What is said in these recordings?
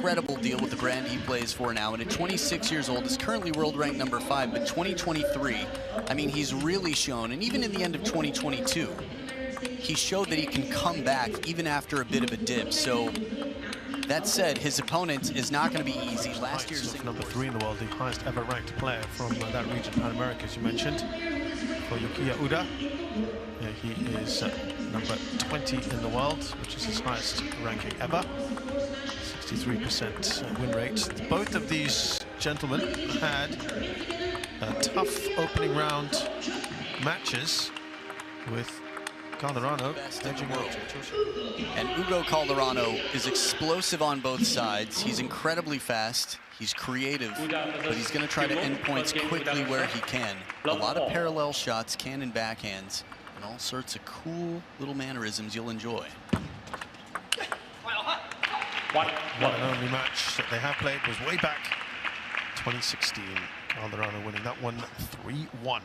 incredible deal with the brand he plays for now, and at 26 years old is currently world ranked number 5, but 2023, I mean, he's really shown, and even in the end of 2022, he showed that he can come back even after a bit of a dip. So that said, his opponent is not going to be easy. Last year's number 3 in the world, the highest ever ranked player from that region, Pan America, as you mentioned, for Yukiya Uda. Yeah, he is number 20 in the world, which is his highest ranking ever. 63% win rate. Both of these gentlemen had tough opening round matches with Calderano edging out. And Hugo Calderano is explosive on both sides. He's incredibly fast. He's creative, but he's going to try to end points quickly where he can. A lot of parallel shots, cannon backhands, and all sorts of cool little mannerisms you'll enjoy. One and only match that they have played was way back 2016. Calderano winning that one 3-1.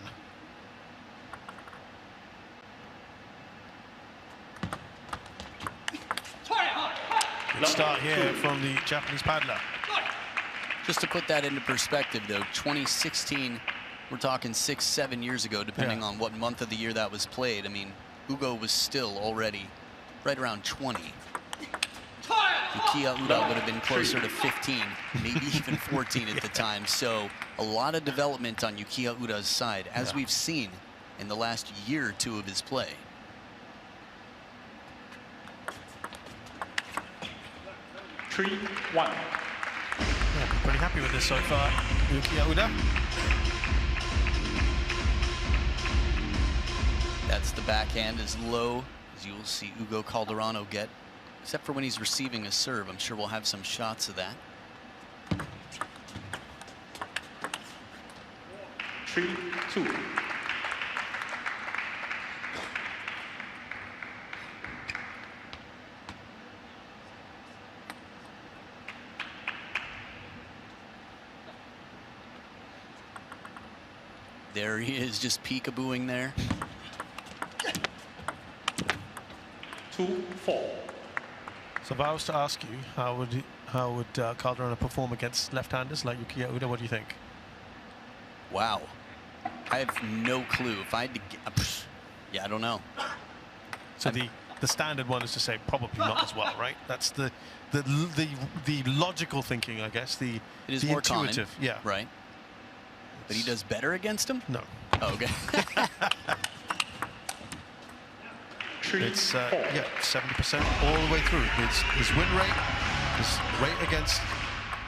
Good start here from the Japanese paddler. Just to put that into perspective, though, 2016, we're talking 6-7 years ago, depending on what month of the year that was played. I mean, Hugo was still already right around 20. Yukiya Uda would have been closer to 15, maybe even 14 at the time. So a lot of development on Yukiya Uda's side, as we've seen in the last year or two of his play. Yeah, pretty happy with this so far, Yukiya Uda. That's the backhand as low as you will see Hugo Calderano get, except for when he's receiving a serve. I'm sure we'll have some shots of that. 3-2. There he is, just peekabooing there. 2-4. So if I was to ask you, how would Calderano perform against left-handers like Yukiya Uda? What do you think? Wow, I have no clue. If I had to, yeah, I don't know. So the standard one is to say probably not as well, right? That's the logical thinking, I guess. It is the more intuitive, common, yeah, right. But he does better against him? No. Oh, okay. It's yeah, 70% all the way through. It's his win rate, his rate against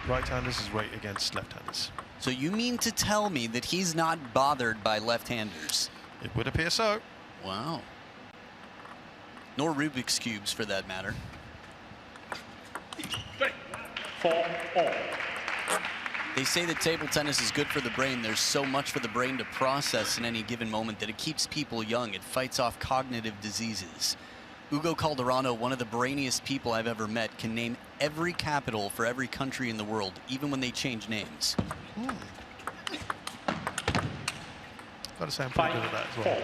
right-handers, his rate against left-handers. So you mean to tell me that he's not bothered by left-handers? It would appear so. Wow. Nor Rubik's Cubes, for that matter. 4-all. They say that table tennis is good for the brain. There's so much for the brain to process in any given moment that it keeps people young. It fights off cognitive diseases. Hugo Calderano, one of the brainiest people I've ever met, can name every capital for every country in the world, even when they change names. Gotta say I'm pretty good at that as well.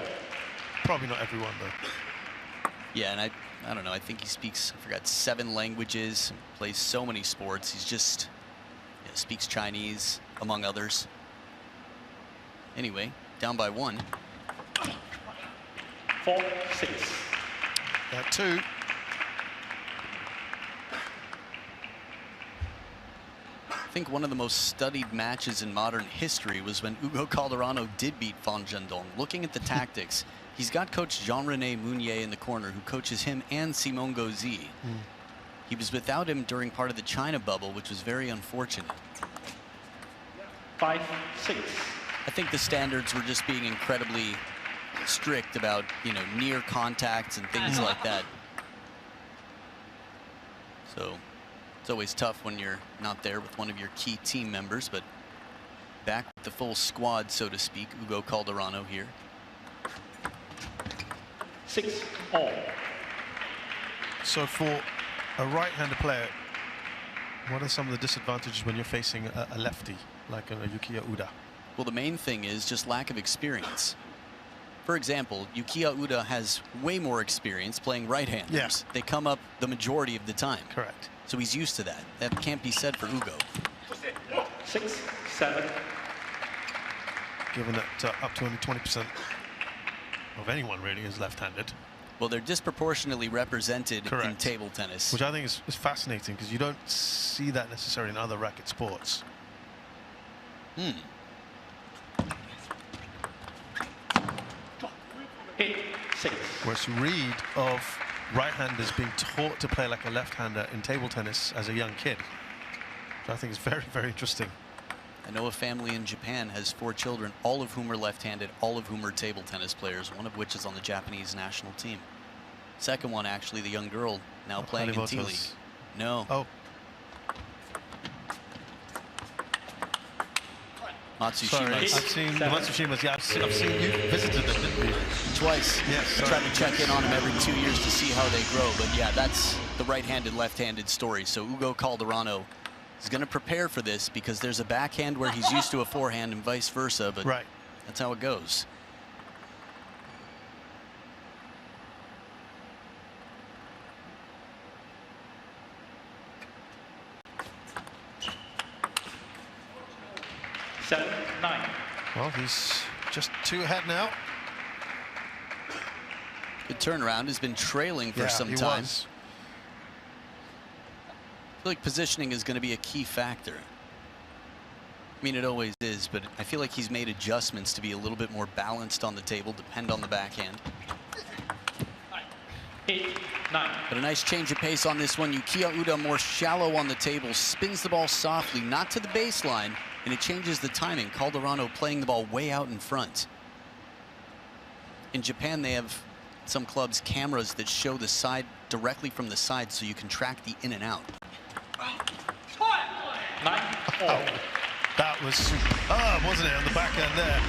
Probably not everyone, though. Yeah, and I don't know, I think he speaks, I forgot, 7 languages, plays so many sports. He's just, speaks Chinese, among others. Anyway, down by 1. 4-6. That 2. I think one of the most studied matches in modern history was when Hugo Calderano did beat Fan Zhendong. Looking at the tactics, he's got coach Jean-René Mounier in the corner, who coaches him and Simon Gauzy. He was without him during part of the China bubble, which was very unfortunate. 5-6. I think the standards were just being incredibly strict about, near contacts and things like that. So it's always tough when you're not there with one of your key team members, but back with the full squad, so to speak, Hugo Calderano here. 6-all. So for a right-handed player, what are some of the disadvantages when you're facing a lefty like a Yukiya Uda? Well, the main thing is just lack of experience. For example, Yukiya Uda has way more experience playing right-handers. Yeah. They come up the majority of the time. Correct. So he's used to that. That can't be said for Hugo. 6, 7. Given that up to only 20% of anyone really is left-handed. Well, they're disproportionately represented in Correct. table tennis. Which I think is fascinating, because you don't see that necessarily in other racket sports. Hmm. 8, 6. Whereas you read of right-handers being taught to play like a left-hander in table tennis as a young kid. Which I think is very, very interesting. I know a family in Japan has 4 children, all of whom are left-handed, all of whom are table tennis players, one of which is on the Japanese national team. Second one, actually, the young girl, now playing in T-League. No. Oh. Sorry, I've Matsushima's. seen the Matsushimas. Yeah, I've seen you visited them, didn't you? Twice. Yes. I try to check in on them every 2 years to see how they grow. But yeah, that's the right-handed, left-handed story. So Hugo CALDERANO is going to prepare for this, because there's a backhand where he's used to a forehand and vice versa. But Right. that's how it goes. Seven, 9. Well, he's just 2 ahead now. Good turnaround. Has been trailing for some time. Was. I feel like positioning is going to be a key factor. I mean, it always is, but I feel like he's made adjustments to be a little bit more balanced on the table, depend on the backhand. 8, 9. But a nice change of pace on this one. Yukiya Uda more shallow on the table, spins the ball softly, not to the baseline, and it changes the timing. CALDERANO playing the ball way out in front. In Japan, they have some clubs cameras that show the side directly from the side, so you can track the in and out. 9, all. That was superb, wasn't it, on the backhand there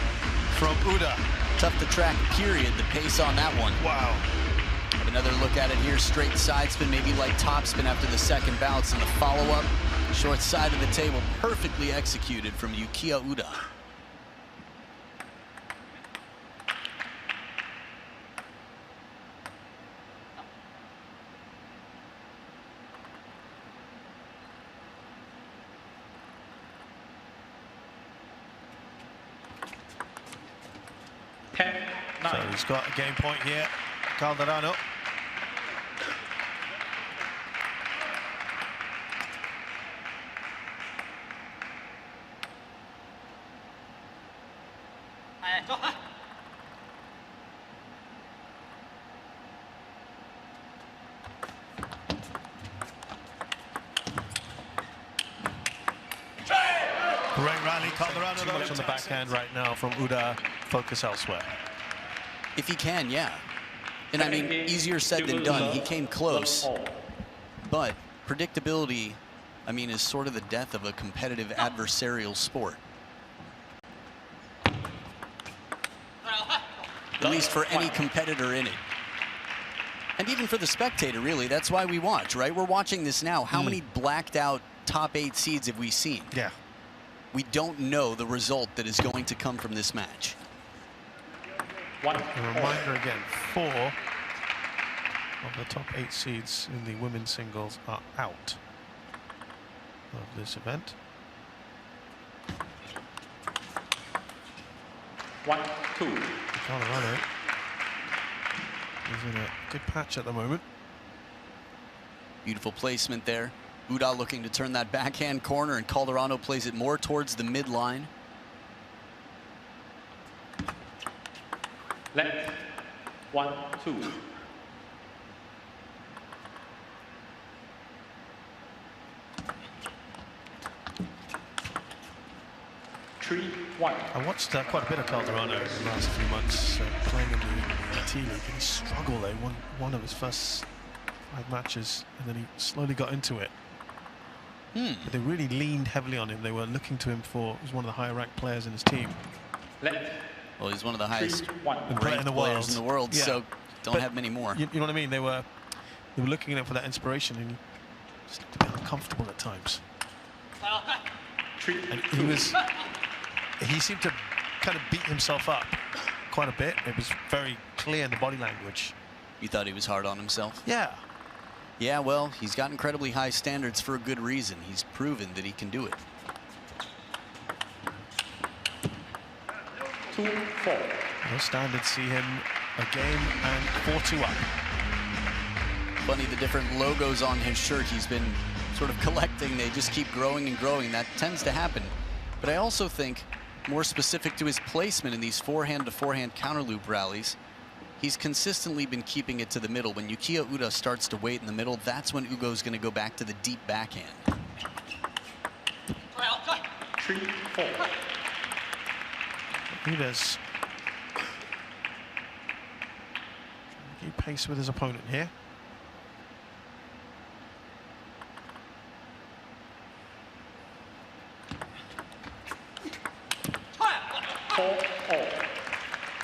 from Uda. Tough to track, period, the pace on that one. Wow. Have another look at it here. Straight side spin, maybe like topspin after the second bounce, and the follow-up. Short side of the table, perfectly executed from Yukiya Uda. So he's got a game point here, CALDERANO. Great rally, CALDERANO. Too much on the backhand right now from Uda. Focus elsewhere. If he can, yeah. And I mean, easier said than done. He came close, but predictability, I mean, is sort of the death of a competitive adversarial sport. At least for any competitor in it. And even for the spectator, really. That's why we watch, right? We're watching this now. How many blacked out top 8 seeds have we seen? Yeah. We don't know the result that is going to come from this match. A reminder again, 4 of the top 8 seeds in the women's singles are out of this event. 1, 2. CALDERANO is in a good patch at the moment. Beautiful placement there. Uda looking to turn that backhand corner, and CALDERANO plays it more towards the midline. Left, 1, 2. 3, 1. I watched quite a bit of CALDERANO in the last few months playing in the T-League, and he struggled. They won one of his first 5 matches, and then he slowly got into it. But they really leaned heavily on him. They were looking to him for, he was one of the higher ranked players in his team. Left. Well, he's one of the highest 3, 1. ranked in the players in the world, Yeah. so don't But have many more. You know what I mean? They were looking at him for that inspiration, and he just looked a bit uncomfortable at times. 3, And 2. he seemed to kind of beat himself up quite a bit. It was very clear in the body language. You thought he was hard on himself? Yeah. Yeah, well, he's got incredibly high standards for a good reason. He's proven that he can do it. 2-4. Those standards see him a game and 4-2 up. Funny, the different logos on his shirt he's been sort of collecting, they just keep growing and growing. That tends to happen. But I also think, more specific to his placement in these forehand to forehand counter loop rallies, he's consistently been keeping it to the middle. When Yukiya Uda starts to wait in the middle, that's when Ugo's going to go back to the deep backhand. 3-4. Uda's keep pace with his opponent here.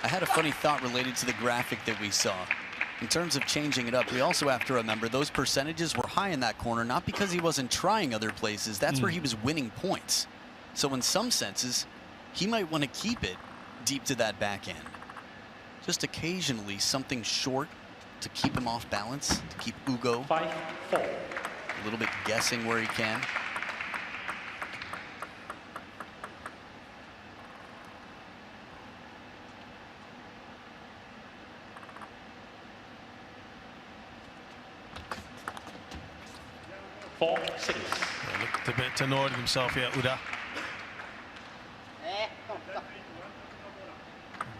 I had a funny thought related to the graphic that we saw. In terms of changing it up, we also have to remember those percentages were high in that corner, not because he wasn't trying other places. That's where he was winning points. So in some senses, he might want to keep it deep to that backhand. Just occasionally something short to keep him off balance, to keep Ugo 5-4. a little bit guessing where he can. Yeah, looked a bit annoyed with himself here, Uda.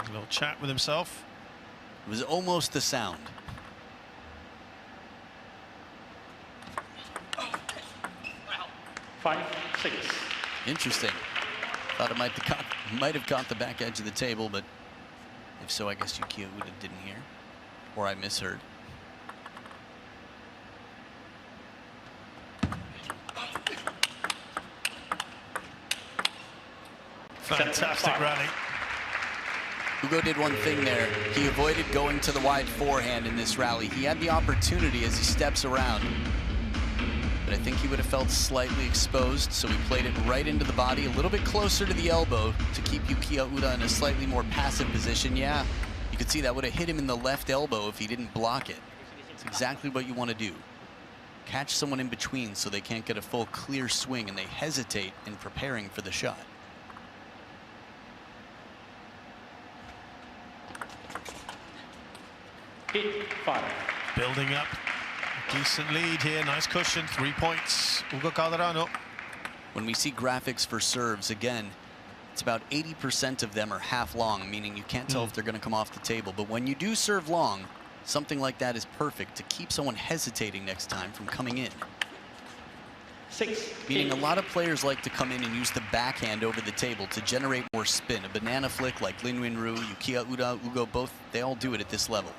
A little chat with himself. It was almost the sound. Five, 6. Interesting. Thought it might have caught the back edge of the table, but if so, I guess Yukiya Uda didn't hear, or I misheard. Fantastic rally. Ugo did one thing there. He avoided going to the wide forehand in this rally. He had the opportunity as he steps around, but I think he would have felt slightly exposed, so he played it right into the body, a little bit closer to the elbow to keep Yukiya Uda in a slightly more passive position. Yeah, you could see that would have hit him in the left elbow if he didn't block it. It's exactly what you want to do. Catch someone in between so they can't get a full clear swing and they hesitate in preparing for the shot. Building up a decent lead here. Nice cushion. 3 points. Hugo CALDERANO. When we see graphics for serves, again, it's about 80% of them are half long, meaning you can't tell if they're going to come off the table. But when you do serve long, something like that is perfect to keep someone hesitating next time from coming in. 6. Meaning a lot of players like to come in and use the backhand over the table to generate more spin. A banana flick like Lin Winru, Yukiya Uda, Ugo, both, they all do it at this level.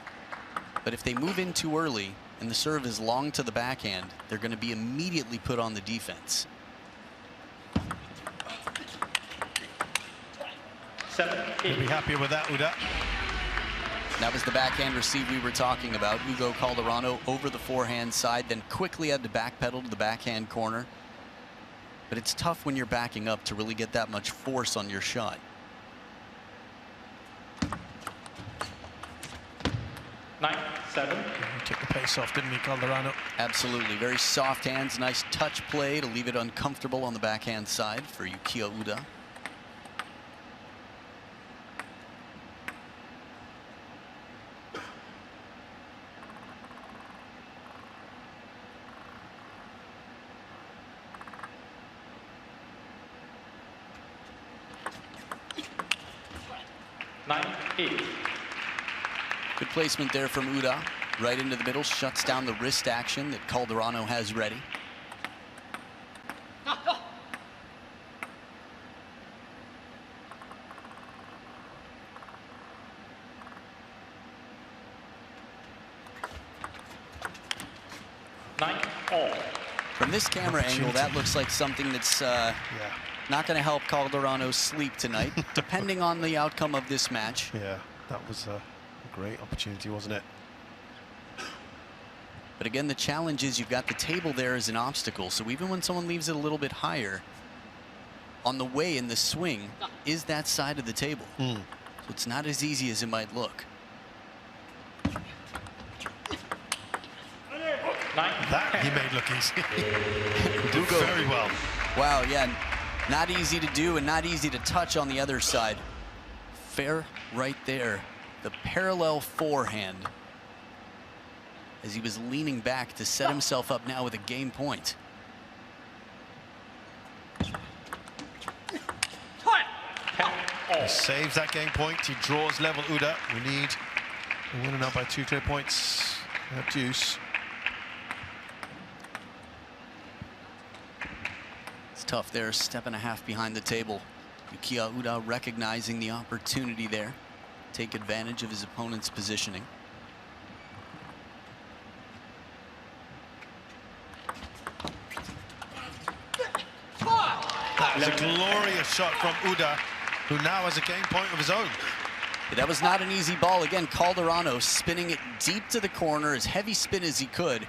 But if they move in too early and the serve is long to the backhand, they're going to be immediately put on the defense. 7, 8. You'll be happy with that, Uda. That was the backhand receive we were talking about. Hugo CALDERANO over the forehand side, then quickly had to backpedal to the backhand corner. But it's tough when you're backing up to really get that much force on your shot. 9, 7. He took the pace off, didn't he, CALDERANO? Absolutely. Very soft hands, nice touch play to leave it uncomfortable on the backhand side for Yukiya Uda. Good placement there from Uda. Right into the middle, shuts down the wrist action that CALDERANO has ready. From this camera angle, that looks like something that's not going to help CALDERANO sleep tonight, depending on the outcome of this match. Yeah, that was a great opportunity, wasn't it? But again, the challenge is you've got the table there as an obstacle. So even when someone leaves it a little bit higher, on the way in the swing is that side of the table. It's not as easy as it might look. That he made look easy. Hugo. Very well. Wow, yeah, not easy to do and not easy to touch on the other side. Fair right there. The parallel forehand as he was leaning back to set himself up now with a game point. He saves that game point. He draws level Uda. We need a winner now by 2 clear points at deuce. It's tough there, step and a half behind the table. Yukiya Uda recognizing the opportunity there. Take advantage of his opponent's positioning. That was a glorious shot from Uda, who now has a game point of his own. That was not an easy ball. Again, Calderano spinning it deep to the corner, as heavy spin as he could.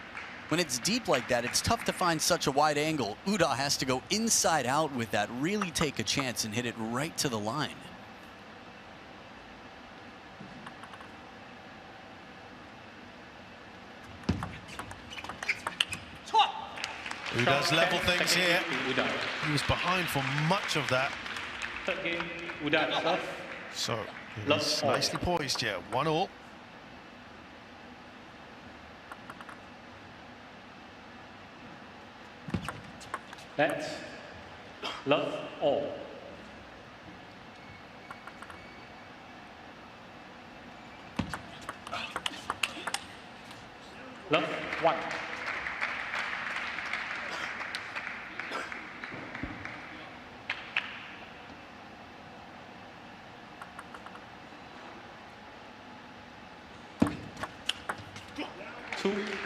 When it's deep like that, it's tough to find such a wide angle. Uda has to go inside out with that, really take a chance and hit it right to the line. Uda's level things here. He was behind for much of that. Third game, Uda love. So he's nicely poised here. 1-all. Let's love all. Love 1.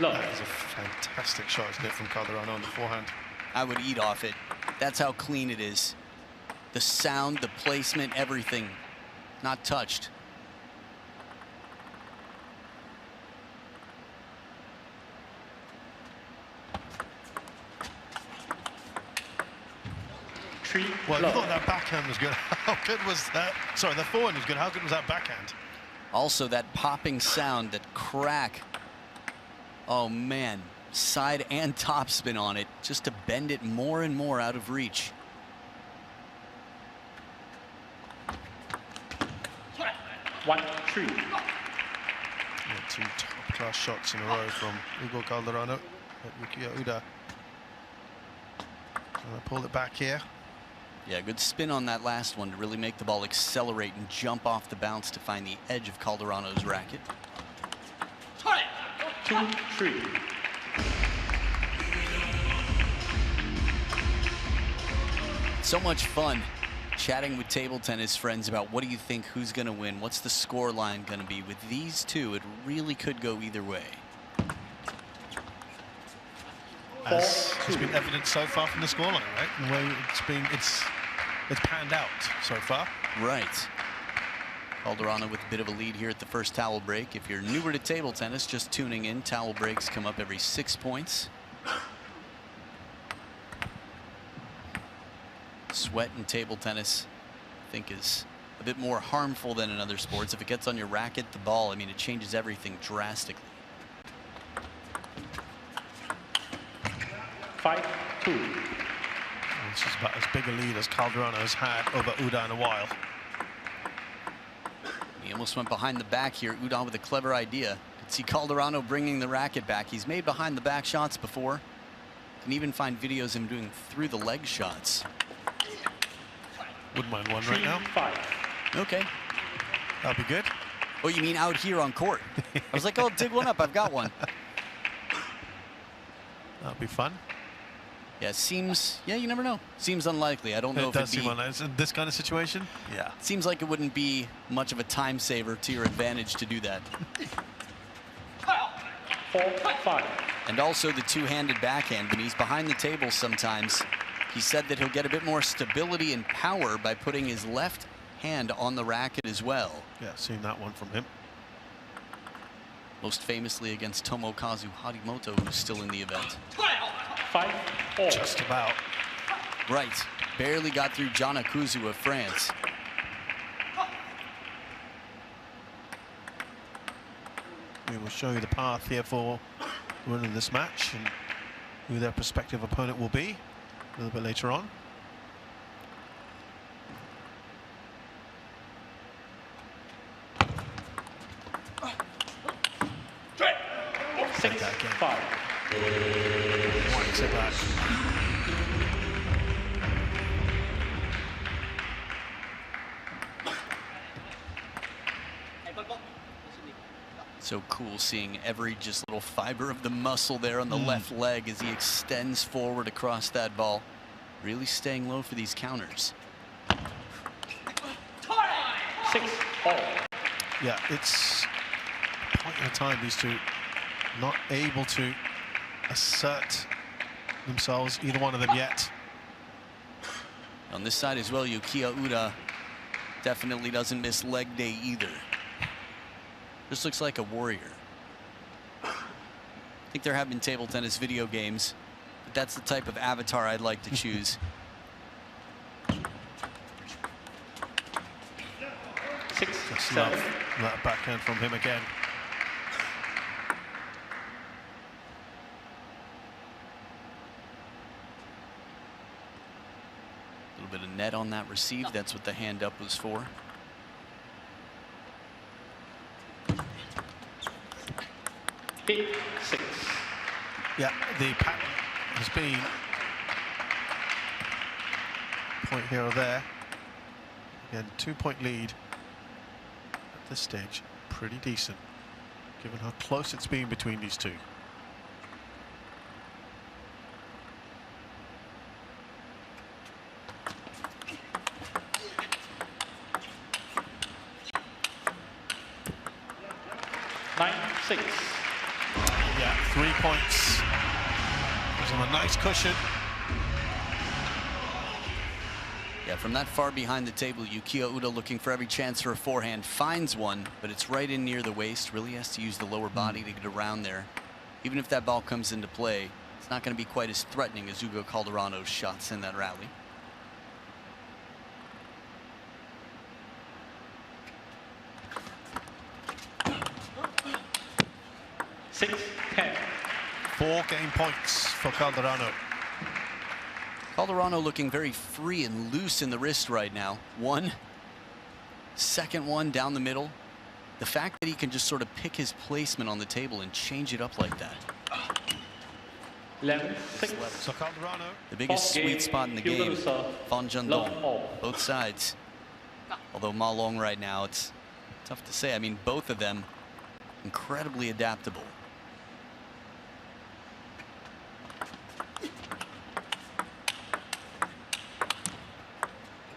Love. That is a fantastic shot, isn't it, from Calderano on the forehand? I would eat off it. That's how clean it is. The sound, the placement, everything. Not touched. Well, I thought that backhand was good. How good was that? Sorry, the forehand was good. How good was that backhand? Also, that popping sound, that crack. Oh, man. Side and top spin on it, just to bend it more and more out of reach. One, 3. Yeah, 2 top-class shots in a row from Hugo CALDERANO at Yukiya Uda. And I pulled it back here. Yeah, good spin on that last one to really make the ball accelerate and jump off the bounce to find the edge of Calderano's racket. 2, 3. So much fun chatting with table tennis friends about what do you think, who's going to win, what's the score line going to be. With these two, it really could go either way. As has been evident so far from the scoreline, right? The way it's panned out so far. Right. Calderano with a bit of a lead here at the first towel break. If you're newer to table tennis, just tuning in, towel breaks come up every 6 points. Sweat in table tennis, I think, is a bit more harmful than in other sports. If it gets on your racket, the ball, I mean, it changes everything drastically. 5, 2. This is about as big a lead as Calderano has had over Uda in a while. He almost went behind the back here. Uda with a clever idea. Could see Calderano bringing the racket back. He's made behind the back shots before. Can even find videos of him doing through the leg shots. Wouldn't mind one right now. 5. Okay. That'll be good. Oh, you mean out here on court? I was like, oh, dig one up. I've got one. That'll be fun. Yeah, seems, yeah, you never know. Seems unlikely. I don't know It if does it'd seem be. unlikely. In this kind of situation, yeah. Seems like it wouldn't be much of a time saver to your advantage to do that. 4, 5. And also the two-handed backhand. When he's behind the table sometimes, he said that he'll get a bit more stability and power by putting his left hand on the racket as well. Yeah, seen that one from him. Most famously against Tomokazu Harimoto, who's still in the event. 5, 4. Just about. Right. Barely got through John Akuzu of France. We will show you the path here for winning this match and who their prospective opponent will be a little bit later on. Six, five. One set back. So cool seeing every just little fiber of the muscle there on the left leg as he extends forward across that ball. Really staying low for these counters. 6-all. Yeah, it's a point in time these two not able to assert themselves, either one of them yet. On this side as well, Yukiya Uda definitely doesn't miss leg day either. Just looks like a warrior. I think there have been table tennis video games, but that's the type of avatar I'd like to choose. 6, Just 7. love that backhand from him again. A little bit of net on that receive. That's what the hand up was for. Hit 6. Yeah, the pattern has been point here or there. Again, 2-point lead at this stage. Pretty decent, given how close it's been between these two. Nine, 6. Yeah, 3 points. It was on a nice cushion. Yeah, from that far behind the table, Yukiya Uda looking for every chance for a forehand, finds one, but it's right in near the waist. Really has to use the lower body to get around there. Even if that ball comes into play, it's not going to be quite as threatening as Hugo Calderano's shots in that rally. Six, 10. 4 game points for Calderano. Calderano looking very free and loose in the wrist right now. One, second one down the middle. The fact that he can just sort of pick his placement on the table and change it up like that. 11, 6. So Calderano, The biggest Game, sweet spot in the Hugo game, serve. Fan Jandong, Love all. both sides. Although Ma Long right now, it's tough to say. I mean, both of them incredibly adaptable.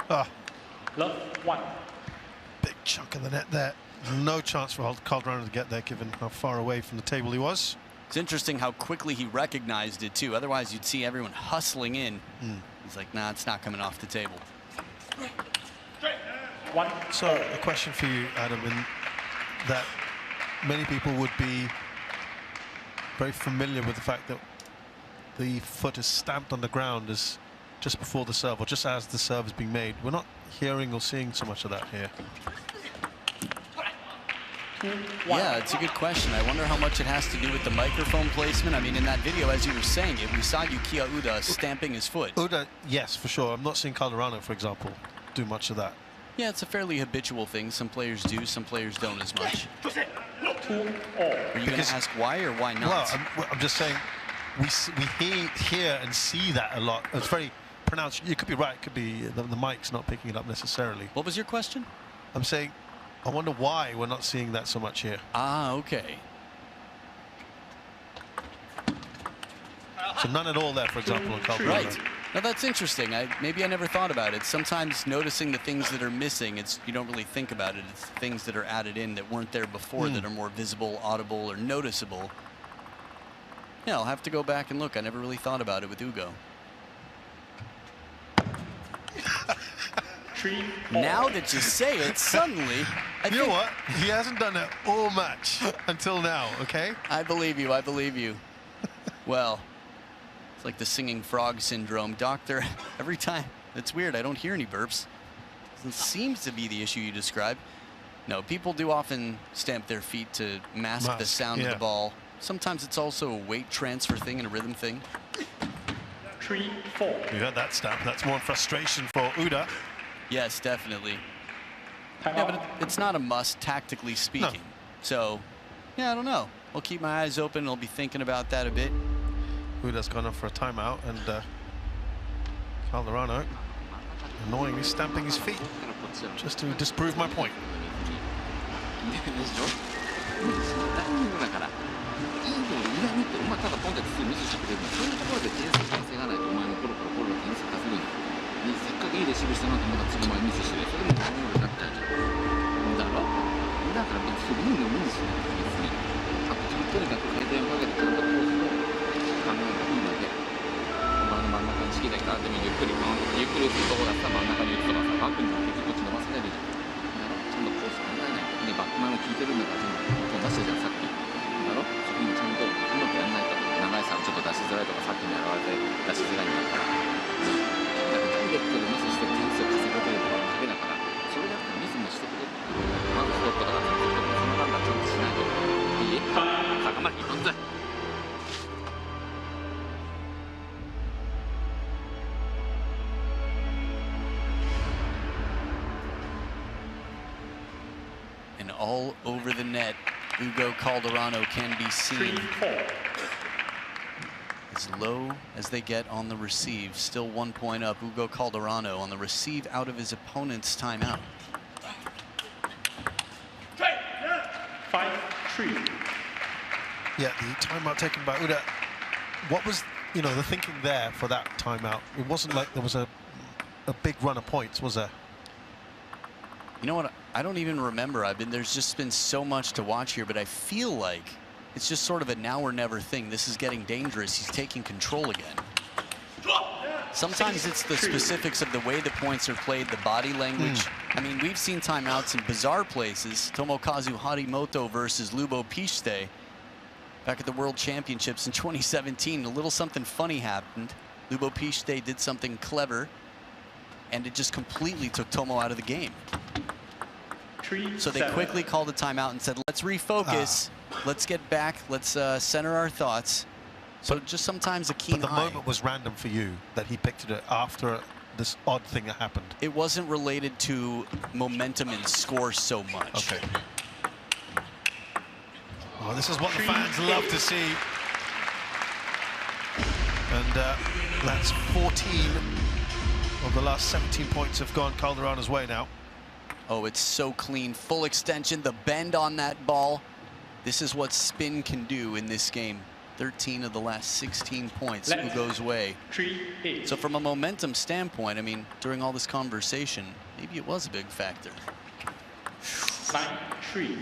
ah, Love 1. big chunk of the net there. No chance for Calderano to get there, given how far away from the table he was. It's interesting how quickly he recognized it too. Otherwise, you'd see everyone hustling in. He's like, nah, it's not coming off the table. 1. So a question for you, Adam, in that many people would be very familiar with the fact that the foot is stamped on the ground as just before the serve, or just as the serve is being made. We're not hearing or seeing so much of that here. Yeah, it's a good question. I wonder how much it has to do with the microphone placement. I mean, in that video, as you were saying it, we saw Yukiya Uda stamping his foot. Uda, yes, for sure. I'm not seeing Calderano, for example, do much of that. Yeah, it's a fairly habitual thing. Some players do, some players don't as much. 2 all. Are you going to ask why or why not? Well, I'm just saying we hear and see that a lot. It's very pronounced. You could be right. It could be the mic's not picking it up necessarily. What was your question? I'm saying, I wonder why we're not seeing that so much here. Ah, okay. So none at all there, for example, on Calderano. Right. Now that's interesting. Maybe I never thought about it. Sometimes noticing the things that are missing, you don't really think about it. It's things that are added in that weren't there before that are more visible, audible, or noticeable. Yeah, I'll have to go back and look. I never really thought about it with Hugo. 3 all. Now that you say it, suddenly, You know what? He hasn't done that all match until now, okay? I believe you. I believe you. Well, it's like the singing frog syndrome. Doctor, every time, it's weird. I don't hear any burps. It seems to be the issue you described. No, people do often stamp their feet to mask the sound of the ball. Sometimes it's also a weight transfer thing and a rhythm thing. 3-4. You heard that stamp. That's more frustration for Uda. Yes, definitely. Time Yeah, out. but it's not a must, tactically speaking. No. So, yeah, I don't know. I'll keep my eyes open. I'll be thinking about that a bit. Uda's gone off for a timeout, and Calderano annoyingly stamping his feet just to disprove my point. ただポンってミスしてくれるのそういうところで点数完成がないとお前もコロコロ点数稼ぐのにせっかくいいレシーブしたなと思ったら次お前ミスしてそれもゴールになっちゃうじゃんだろだから別に無理しなくて別にあととにかく回転をかけてちゃんとコースを考えがいいので真ん中にチキだけあってもゆっくり打つとこだったら真ん中に打つとかさバックにこっち伸ばせないでじゃんだろちゃんとコース考えないとバックマンも効いてるんだから全部出したじゃんさっきだろそこもちゃんとうまくやらないと長いさちょっと出しづらいとかさっきもやられて出しづらいんだったらダイレクトでミスして点数を稼げてるとかだけだからそれだったらミスもしてくれまずストップとか点数とかその判断ちゃんとしないといい高まり一つ And all over the net, Hugo Calderano can be seen. 3-4. As low as they get on the receive. Still 1 point up. Hugo Calderano on the receive out of his opponent's timeout. 5-3. Yeah, the timeout taken by Uda. What was, the thinking there for that timeout? It wasn't like there was a big run of points, was there? You know what? I don't even remember. There's just been so much to watch here, but I feel like it's just sort of a now or never thing. This is getting dangerous. He's taking control again. Sometimes it's the specifics of the way the points are played, the body language. I mean, we've seen timeouts in bizarre places. Tomokazu Harimoto versus Lubo Piste back at the World Championships in 2017. A little something funny happened. Lubo Piste did something clever, and it just completely took Tomo out of the game. So they quickly called a timeout and said, let's refocus. Let's get back. Let's center our thoughts. So just sometimes a keen eye. But the moment was random for you, that he picked it after this odd thing that happened. It wasn't related to momentum and score so much. Okay. Oh, this is what the fans love to see. And that's 14 of the last 17 points have gone Calderano's way now. Oh, it's so clean. Full extension, the bend on that ball. This is what spin can do in this game. 13 of the last 16 points Hugo's way. So from a momentum standpoint, I mean, during all this conversation, maybe it was a big factor. 9-3.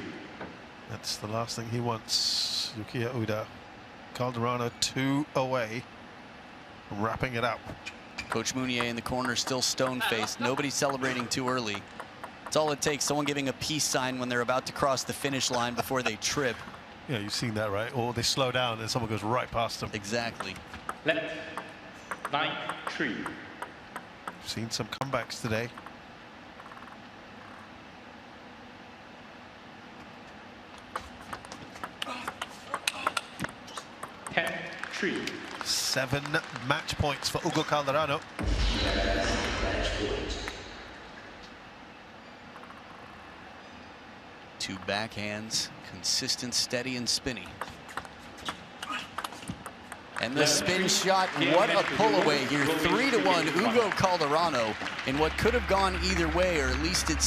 That's the last thing he wants. Yukiya Uda. Calderano 2 away from wrapping it up. Coach Mounier in the corner, still stone-faced. Nobody celebrating too early. It's all it takes. Someone giving a peace sign when they're about to cross the finish line before they trip. Yeah, you've seen that, right? Or they slow down and someone goes right past them. Exactly. Left. 9-3. Seen some comebacks today. Three. 7 match points for Hugo Calderano. Two backhands, consistent, steady, and spinny. And the spin shot, what a pull away here. 3-1, Hugo Calderano, in what could have gone either way, or at least it's